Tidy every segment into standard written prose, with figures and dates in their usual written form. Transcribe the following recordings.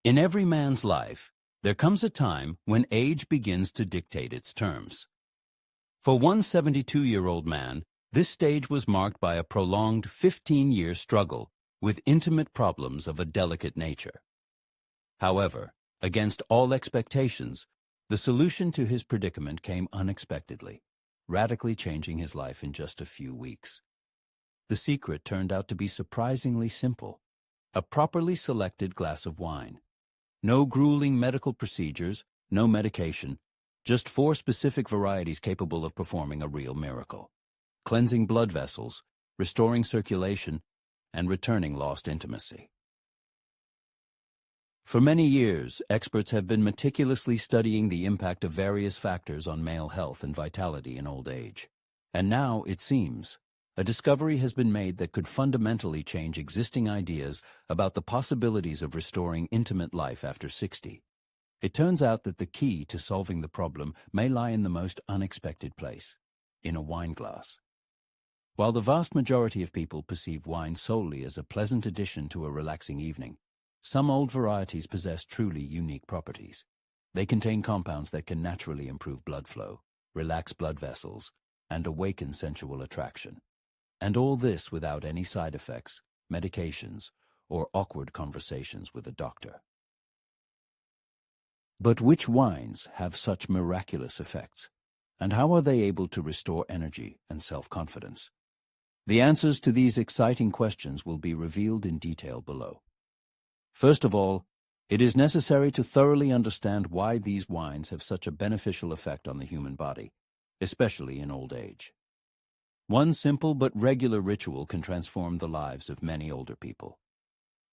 In every man's life, there comes a time when age begins to dictate its terms. For one 72-year-old man, this stage was marked by a prolonged 15-year struggle with intimate problems of a delicate nature. However, against all expectations, the solution to his predicament came unexpectedly, radically changing his life in just a few weeks. The secret turned out to be surprisingly simple: a properly selected glass of wine. No grueling medical procedures, no medication, just 4 specific varieties capable of performing a real miracle: cleansing blood vessels, restoring circulation, and returning lost intimacy. For many years, experts have been meticulously studying the impact of various factors on male health and vitality in old age. And now, it seems, a discovery has been made that could fundamentally change existing ideas about the possibilities of restoring intimate life after 60. It turns out that the key to solving the problem may lie in the most unexpected place: in a wine glass. While the vast majority of people perceive wine solely as a pleasant addition to a relaxing evening, some old varieties possess truly unique properties. They contain compounds that can naturally improve blood flow, relax blood vessels, and awaken sensual attraction. And all this without any side effects, medications, or awkward conversations with a doctor. But which wines have such miraculous effects? And how are they able to restore energy and self-confidence? The answers to these exciting questions will be revealed in detail below. First of all, it is necessary to thoroughly understand why these wines have such a beneficial effect on the human body, especially in old age. One simple but regular ritual can transform the lives of many older people.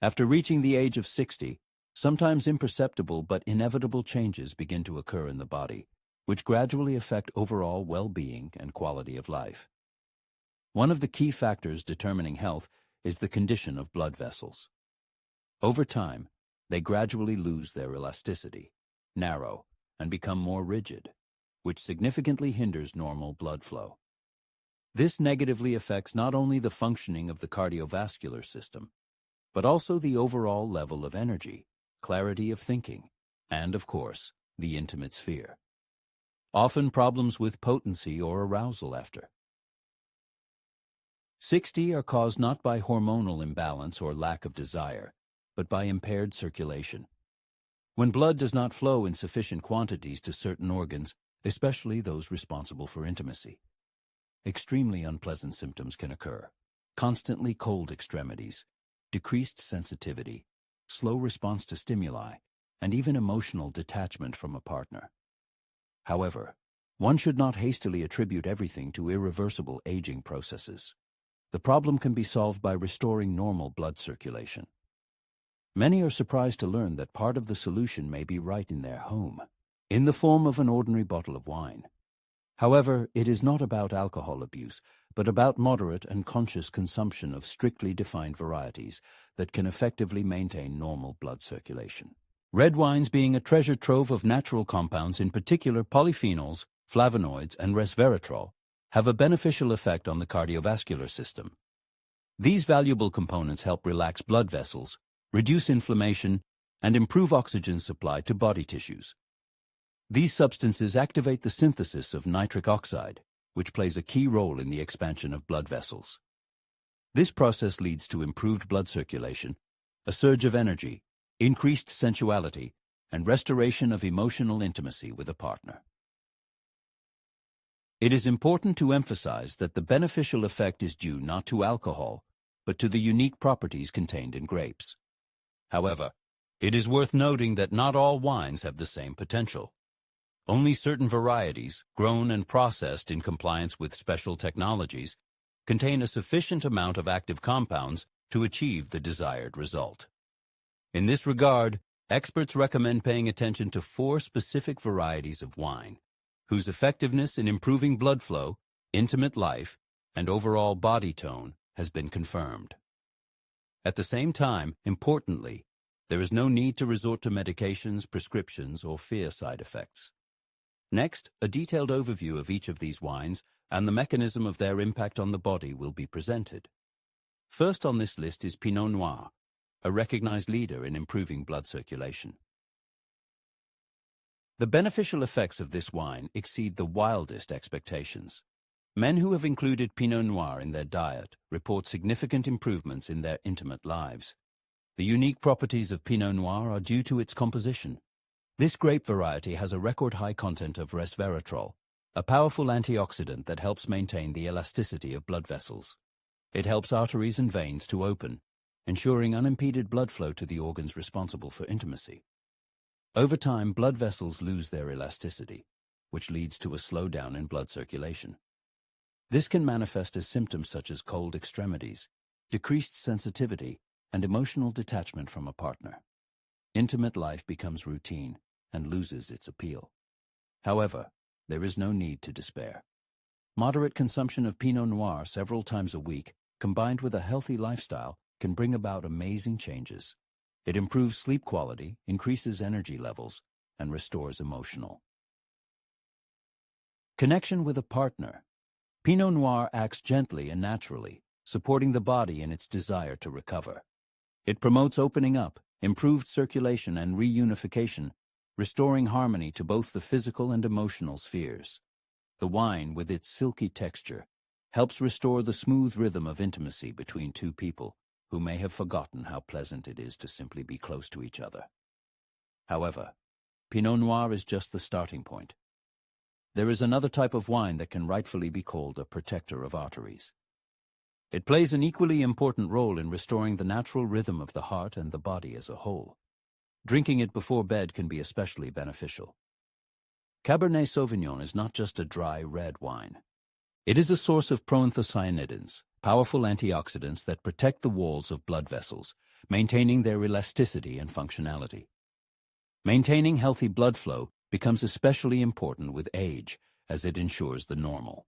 After reaching the age of 60, sometimes imperceptible but inevitable changes begin to occur in the body, which gradually affect overall well-being and quality of life. One of the key factors determining health is the condition of blood vessels. Over time, they gradually lose their elasticity, narrow, and become more rigid, which significantly hinders normal blood flow. This negatively affects not only the functioning of the cardiovascular system, but also the overall level of energy, clarity of thinking, and, of course, the intimate sphere. Often problems with potency or arousal after 60 are caused not by hormonal imbalance or lack of desire, but by impaired circulation. When blood does not flow in sufficient quantities to certain organs, especially those responsible for intimacy, extremely unpleasant symptoms can occur: constantly cold extremities, decreased sensitivity, slow response to stimuli, and even emotional detachment from a partner. However, one should not hastily attribute everything to irreversible aging processes. The problem can be solved by restoring normal blood circulation. Many are surprised to learn that part of the solution may be right in their home, in the form of an ordinary bottle of wine. However, it is not about alcohol abuse, but about moderate and conscious consumption of strictly defined varieties that can effectively maintain normal blood circulation. Red wines, being a treasure trove of natural compounds, in particular polyphenols, flavonoids, and resveratrol, have a beneficial effect on the cardiovascular system. These valuable components help relax blood vessels, reduce inflammation, and improve oxygen supply to body tissues. These substances activate the synthesis of nitric oxide, which plays a key role in the expansion of blood vessels. This process leads to improved blood circulation, a surge of energy, increased sensuality, and restoration of emotional intimacy with a partner. It is important to emphasize that the beneficial effect is due not to alcohol, but to the unique properties contained in grapes. However, it is worth noting that not all wines have the same potential. Only certain varieties, grown and processed in compliance with special technologies, contain a sufficient amount of active compounds to achieve the desired result. In this regard, experts recommend paying attention to 4 specific varieties of wine, whose effectiveness in improving blood flow, intimate life, and overall body tone has been confirmed. At the same time, importantly, there is no need to resort to medications, prescriptions, or fear side effects. Next, a detailed overview of each of these wines and the mechanism of their impact on the body will be presented. First on this list is Pinot Noir, a recognized leader in improving blood circulation. The beneficial effects of this wine exceed the wildest expectations. Men who have included Pinot Noir in their diet report significant improvements in their intimate lives. The unique properties of Pinot Noir are due to its composition. This grape variety has a record-high content of resveratrol, a powerful antioxidant that helps maintain the elasticity of blood vessels. It helps arteries and veins to open, ensuring unimpeded blood flow to the organs responsible for intimacy. Over time, blood vessels lose their elasticity, which leads to a slowdown in blood circulation. This can manifest as symptoms such as cold extremities, decreased sensitivity, and emotional detachment from a partner. Intimate life becomes routine and loses its appeal. However, there is no need to despair. Moderate consumption of Pinot Noir several times a week, combined with a healthy lifestyle, can bring about amazing changes. It improves sleep quality, increases energy levels, and restores emotional connection with a partner. Pinot Noir acts gently and naturally, supporting the body in its desire to recover. It promotes opening up, improved circulation, and reunification, restoring harmony to both the physical and emotional spheres. The wine, with its silky texture, helps restore the smooth rhythm of intimacy between two people who may have forgotten how pleasant it is to simply be close to each other. However, Pinot Noir is just the starting point. There is another type of wine that can rightfully be called a protector of arteries. It plays an equally important role in restoring the natural rhythm of the heart and the body as a whole. Drinking it before bed can be especially beneficial. Cabernet Sauvignon is not just a dry red wine. It is a source of proanthocyanidins, powerful antioxidants that protect the walls of blood vessels, maintaining their elasticity and functionality. Maintaining healthy blood flow becomes especially important with age, as it ensures the normal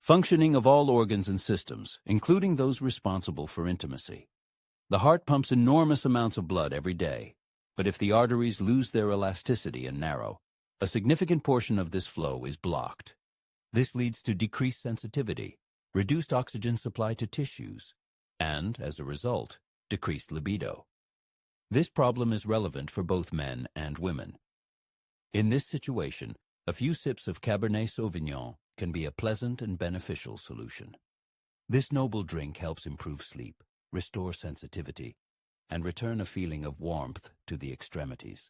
functioning of all organs and systems, including those responsible for intimacy. The heart pumps enormous amounts of blood every day, but if the arteries lose their elasticity and narrow, a significant portion of this flow is blocked. This leads to decreased sensitivity, reduced oxygen supply to tissues, and, as a result, decreased libido. This problem is relevant for both men and women. In this situation, a few sips of Cabernet Sauvignon can be a pleasant and beneficial solution. This noble drink helps improve sleep, restore sensitivity, and return a feeling of warmth to the extremities.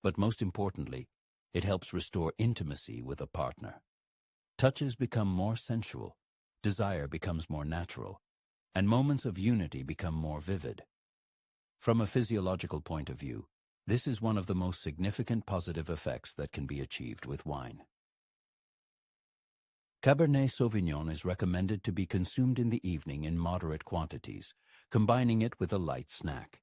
But most importantly, it helps restore intimacy with a partner. Touches become more sensual, desire becomes more natural, and moments of unity become more vivid. From a physiological point of view, this is one of the most significant positive effects that can be achieved with wine. Cabernet Sauvignon is recommended to be consumed in the evening in moderate quantities, combining it with a light snack.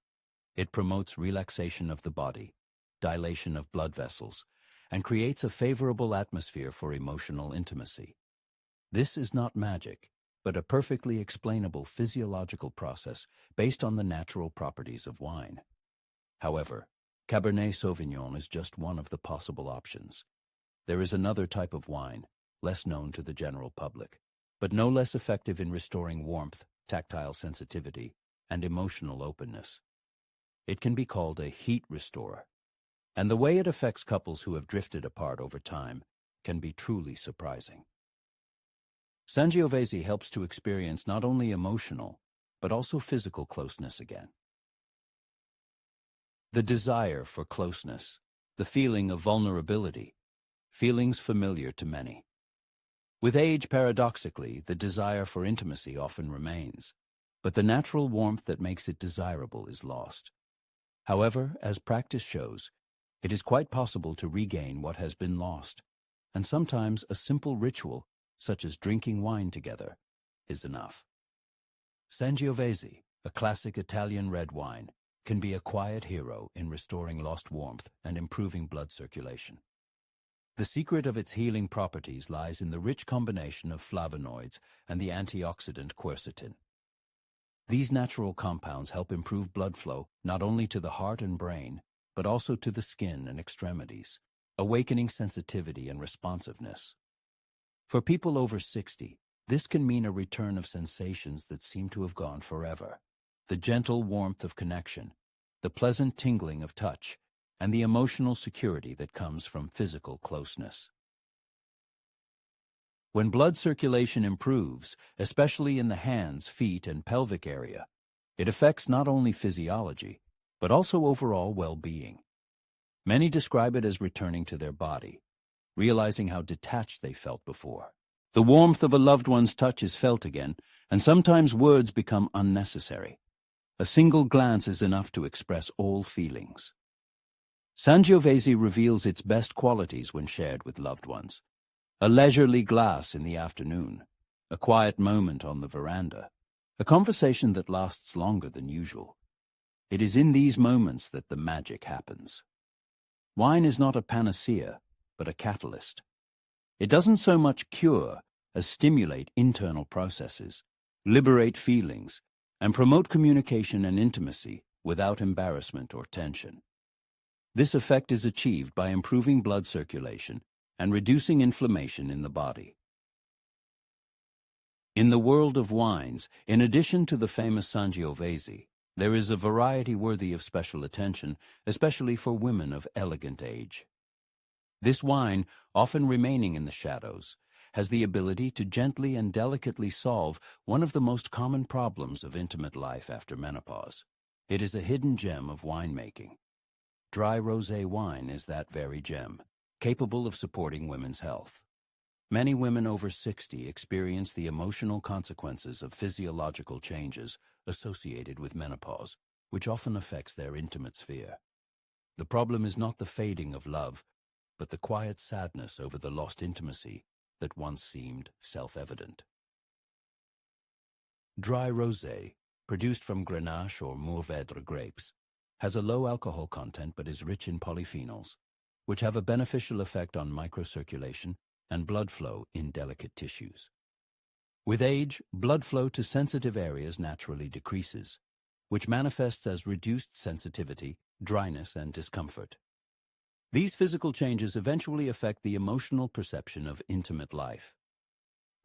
It promotes relaxation of the body, dilation of blood vessels, and creates a favorable atmosphere for emotional intimacy. This is not magic, but a perfectly explainable physiological process based on the natural properties of wine. However, Cabernet Sauvignon is just one of the possible options. There is another type of wine, less known to the general public, but no less effective in restoring warmth, tactile sensitivity, and emotional openness. It can be called a heat restorer, and the way it affects couples who have drifted apart over time can be truly surprising. Sangiovese helps to experience not only emotional, but also physical closeness again. The desire for closeness, the feeling of vulnerability, feelings familiar to many. With age, paradoxically, the desire for intimacy often remains, but the natural warmth that makes it desirable is lost. However, as practice shows, it is quite possible to regain what has been lost, and sometimes a simple ritual, such as drinking wine together, is enough. Sangiovese, a classic Italian red wine, can be a quiet hero in restoring lost warmth and improving blood circulation. The secret of its healing properties lies in the rich combination of flavonoids and the antioxidant quercetin. These natural compounds help improve blood flow not only to the heart and brain, but also to the skin and extremities, awakening sensitivity and responsiveness. For people over 60, this can mean a return of sensations that seem to have gone forever. the gentle warmth of connection, the pleasant tingling of touch, and the emotional security that comes from physical closeness. When blood circulation improves, especially in the hands, feet, and pelvic area, it affects not only physiology, but also overall well-being. Many describe it as returning to their body, realizing how detached they felt before. The warmth of a loved one's touch is felt again, and sometimes words become unnecessary. A single glance is enough to express all feelings. Sangiovese reveals its best qualities when shared with loved ones. A leisurely glass in the afternoon, a quiet moment on the veranda, a conversation that lasts longer than usual. It is in these moments that the magic happens. Wine is not a panacea, but a catalyst. It doesn't so much cure as stimulate internal processes, liberate feelings, and promote communication and intimacy without embarrassment or tension. This effect is achieved by improving blood circulation and reducing inflammation in the body. In the world of wines, in addition to the famous Sangiovese, there is a variety worthy of special attention, especially for women of elegant age. This wine, often remaining in the shadows, has the ability to gently and delicately solve one of the most common problems of intimate life after menopause. It is a hidden gem of winemaking. Dry rosé wine is that very gem, capable of supporting women's health. Many women over 60 experience the emotional consequences of physiological changes associated with menopause, which often affects their intimate sphere. The problem is not the fading of love, but the quiet sadness over the lost intimacy that once seemed self-evident. Dry rosé, produced from Grenache or Mourvèdre grapes, has a low alcohol content but is rich in polyphenols, which have a beneficial effect on microcirculation and blood flow in delicate tissues. With age, blood flow to sensitive areas naturally decreases, which manifests as reduced sensitivity, dryness, and discomfort. These physical changes eventually affect the emotional perception of intimate life.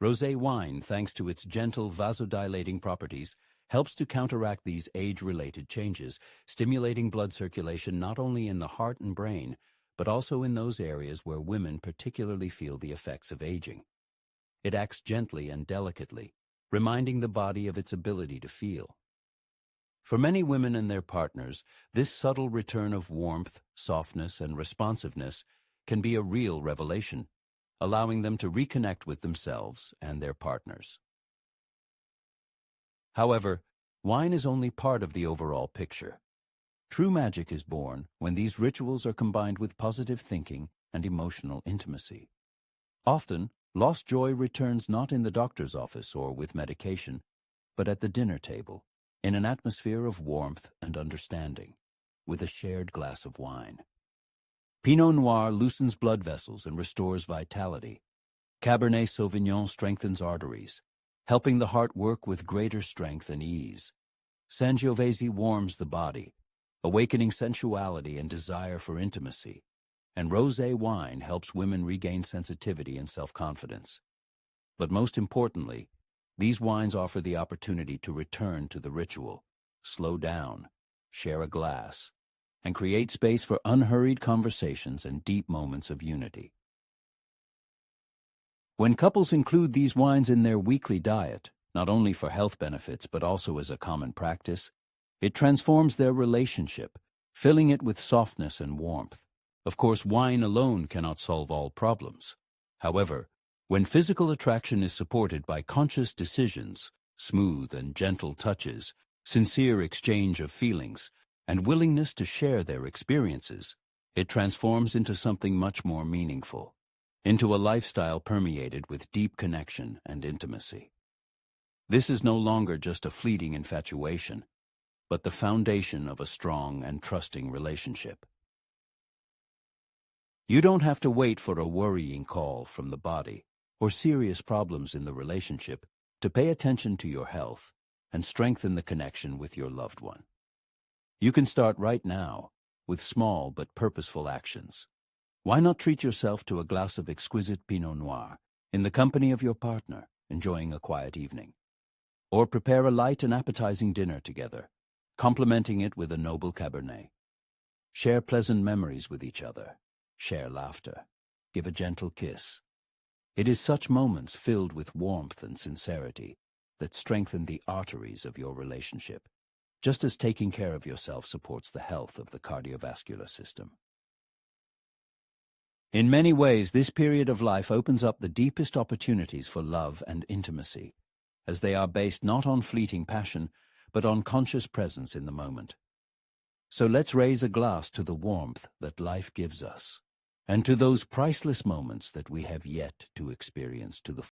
Rosé wine, thanks to its gentle vasodilating properties, helps to counteract these age-related changes, stimulating blood circulation not only in the heart and brain, but also in those areas where women particularly feel the effects of aging. It acts gently and delicately, reminding the body of its ability to feel. For many women and their partners, this subtle return of warmth, softness, and responsiveness can be a real revelation, allowing them to reconnect with themselves and their partners. However, wine is only part of the overall picture. True magic is born when these rituals are combined with positive thinking and emotional intimacy. Often, lost joy returns not in the doctor's office or with medication, but at the dinner table, in an atmosphere of warmth and understanding, with a shared glass of wine. Pinot Noir loosens blood vessels and restores vitality. Cabernet Sauvignon strengthens arteries, helping the heart work with greater strength and ease. Sangiovese warms the body, awakening sensuality and desire for intimacy. And rosé wine helps women regain sensitivity and self-confidence. But most importantly, these wines offer the opportunity to return to the ritual, slow down, share a glass, and create space for unhurried conversations and deep moments of unity. When couples include these wines in their weekly diet, not only for health benefits but also as a common practice, it transforms their relationship, filling it with softness and warmth. Of course, wine alone cannot solve all problems. However, when physical attraction is supported by conscious decisions, smooth and gentle touches, sincere exchange of feelings, and willingness to share their experiences, it transforms into something much more meaningful, into a lifestyle permeated with deep connection and intimacy. This is no longer just a fleeting infatuation, but the foundation of a strong and trusting relationship. You don't have to wait for a worrying call from the body or serious problems in the relationship to pay attention to your health and strengthen the connection with your loved one. You can start right now with small but purposeful actions. Why not treat yourself to a glass of exquisite Pinot Noir in the company of your partner, enjoying a quiet evening? Or prepare a light and appetizing dinner together, complementing it with a noble Cabernet. Share pleasant memories with each other. Share laughter. Give a gentle kiss. It is such moments filled with warmth and sincerity that strengthen the arteries of your relationship, just as taking care of yourself supports the health of the cardiovascular system. In many ways, this period of life opens up the deepest opportunities for love and intimacy, as they are based not on fleeting passion, but on conscious presence in the moment. So let's raise a glass to the warmth that life gives us, and to those priceless moments that we have yet to experience to the